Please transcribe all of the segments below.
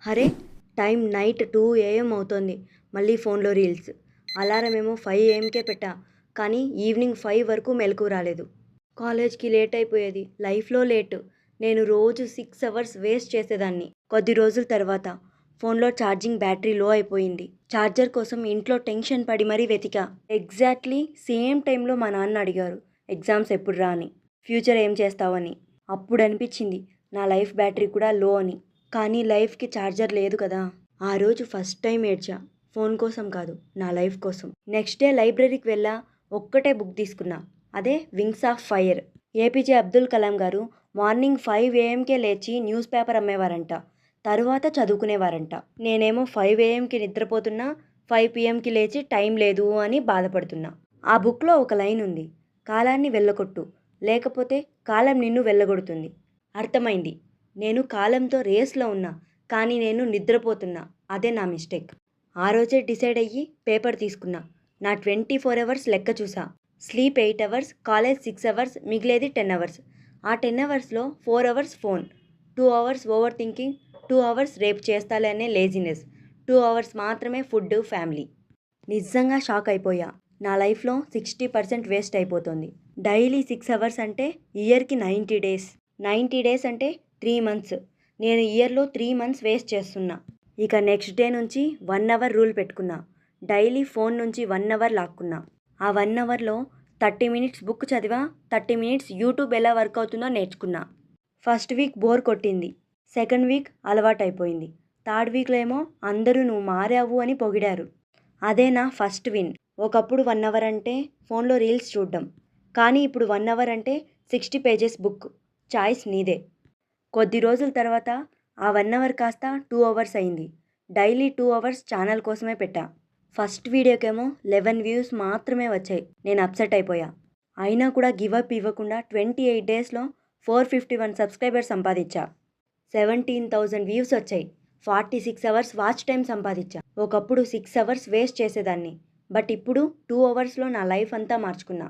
అరే! Time night 2 AM అవుతోంది. మళ్ళీ ఫోన్‌లో రీల్స్. అలారం ఏమో 5 AMకే పెట్టా. కానీ ఈవినింగ్ 5 వరకు మెలుకువ రాలేదు. కాలేజ్‌కి లేట్ అయిపోయేది. లైఫ్‌లో లేట్. నేను రోజు 6 అవర్స్ వేస్ట్ చేసేదాన్ని. కొద్ది రోజుల తర్వాత ఫోన్‌లో ఛార్జింగ్ బ్యాటరీ లో అయిపోయింది. ఛార్జర్ కోసం ఇంట్లో టెన్షన్ పడి మరీ వెతికా. ఎగ్జాక్ట్‌లీ సేమ్ టైంలో మా నాన్న అడిగారు. ఎగ్జామ్స్ ఎప్పుడురా అని. ఫ్యూచర్ ఏం చేస్తావని. అప్పుడనిపించింది నా లైఫ్ బ్యాటరీ కూడా లో అని. కానీ లైఫ్‌కి ఛార్జర్ లేదు కదా! ఆ రోజు ఫస్ట్ టైం ఏడ్చా. ఫోన్ కోసం కాదు, నా లైఫ్ కోసం. నెక్స్ట్ డే లైబ్రరీకి వెళ్ళా. ఒక్కటే బుక్ తీసుకున్నా. అదే 'wings of fire'. APJ Abdul Kalam గారు మార్నింగ్ 5 AMకే లేచి న్యూస్ పేపర్ అమ్మేవారంట. తరువాత చదువుకునేవారంట. నేనేమో 5 AMకి నిద్రపోతున్నా, 5 PMకి లేచి టైం లేదు అని బాధపడుతున్నా. ఆ బుక్‌లో ఒక లైన్ ఉంది. కాలాన్ని వెళ్ళగొట్టు, లేకపోతే కాలం నిన్ను వెళ్ళగొడుతుంది. అర్థమైంది. నేను కాలంతో రేస్‌లో ఉన్నా. కానీ నేను నిద్రపోతున్నా. అదే నా మిస్టేక్. ఆ రోజే డిసైడ్ అయ్యి పేపర్ తీసుకున్నా. నా 24 అవర్స్ లెక్క చూసా. స్లీప్ 8 అవర్స్, కాలేజ్ 6 అవర్స్, మిగిలేది 10 అవర్స్. ఆ 10 అవర్స్‌లో 4 hours phone, 2 hours over thinking, 2 hours రేపు చేస్తాలే అనే లేజినెస్, 2 అవర్స్ మాత్రమే ఫుడ్, ఫ్యామిలీ. నిజంగా షాక్ అయిపోయా. నా లైఫ్‌లో 60% వేస్ట్ అయిపోతోంది. డైలీ 6 అవర్స్ అంటే ఇయర్‌కి 90 డేస్. 90 డేస్ అంటే 3 మంత్స్. నేను ఇయర్‌లో 3 మంత్స్ వేస్ట్ చేస్తున్నా. ఇక నెక్స్ట్ డే నుంచి 1 అవర్ రూల్ పెట్టుకున్నా. డైలీ ఫోన్ నుంచి 1 అవర్ లాక్కున్నా. ఆ 1 అవర్‌లో 30 మినిట్స్ బుక్ చదివా, 30 మినిట్స్ యూట్యూబ్ ఎలా వర్క్ అవుతుందో నేర్చుకున్నా. ఫస్ట్ వీక్ బోర్ కొట్టింది. సెకండ్ వీక్ అలవాటైపోయింది. థర్డ్ వీక్‌లో ఏమో అందరూ నువ్వు మారావు అని పొగిడారు. అదే నా ఫస్ట్ విన్. ఒకప్పుడు 1 అవర్ అంటే ఫోన్‌లో రీల్స్ చూడడం. కానీ ఇప్పుడు 1 అవర్ అంటే 60 పేజెస్ బుక్. చాయిస్ నీదే. కొద్ది రోజుల తర్వాత ఆ 1 అవర్ కాస్త 2 అవర్స్ అయింది. డైలీ 2 అవర్స్ ఛానల్ కోసమే పెట్టా. ఫస్ట్ వీడియోకేమో 11 వ్యూస్ మాత్రమే వచ్చాయి. నేను అప్సెట్ అయిపోయా. అయినా కూడా గివ్ అప్ ఇవ్వకుండా 28 డేస్‌లో 451 సబ్స్క్రైబర్స్ సంపాదించా. 17,000 వ్యూస్ వచ్చాయి. 46 అవర్స్ వాచ్ టైం సంపాదించా. ఒకప్పుడు 6 అవర్స్ వేస్ట్ చేసేదాన్ని. బట్ ఇప్పుడు 2 అవర్స్‌లో నా లైఫ్ అంతా మార్చుకున్నా.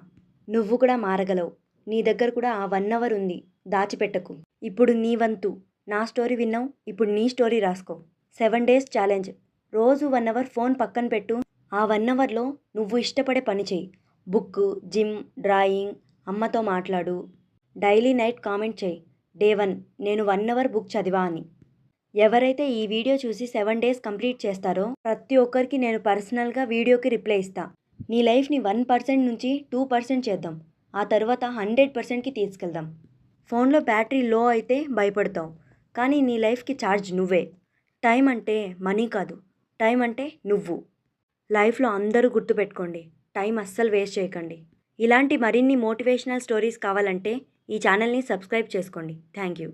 నువ్వు కూడా మారగలవు. నీ దగ్గర కూడా ఆ 1 అవర్ ఉంది. దాచిపెట్టకు. ఇప్పుడు నీ వంతు. నా స్టోరీ విన్నావు. ఇప్పుడు నీ స్టోరీ రాసుకో. 7 డేస్ ఛాలెంజ్. రోజు 1 అవర్ ఫోన్ పక్కన పెట్టు. ఆ 1 అవర్‌లో నువ్వు ఇష్టపడే పని చెయ్యి. బుక్, జిమ్, డ్రాయింగ్, అమ్మతో మాట్లాడు. డైలీ నైట్ కామెంట్ చెయ్యి. డే 1 నేను 1 అవర్ బుక్ చదివా అని. ఎవరైతే ఈ వీడియో చూసి 7 డేస్ కంప్లీట్ చేస్తారో ప్రతి ఒక్కరికి నేను పర్సనల్‌గా వీడియోకి రిప్లై ఇస్తా. నీ లైఫ్‌ని 1% నుంచి 2% చేద్దాం. ఆ తర్వాత 100%కి తీసుకెళ్దాం. ఫోన్లో బ్యాటరీ లో అయితే భయపడతావు. కానీ నీ లైఫ్‌కి ఛార్జ్ నువ్వే. టైం అంటే మనీ కాదు. టైం అంటే నువ్వు. లైఫ్‌లో అందరూ గుర్తుపెట్టుకోండి. టైం అస్సలు వేస్ట్ చేయకండి. ఇలాంటి మరిన్ని మోటివేషనల్ స్టోరీస్ కావాలంటే ఈ ఛానల్‌ని సబ్స్క్రైబ్ చేసుకోండి. Thank you.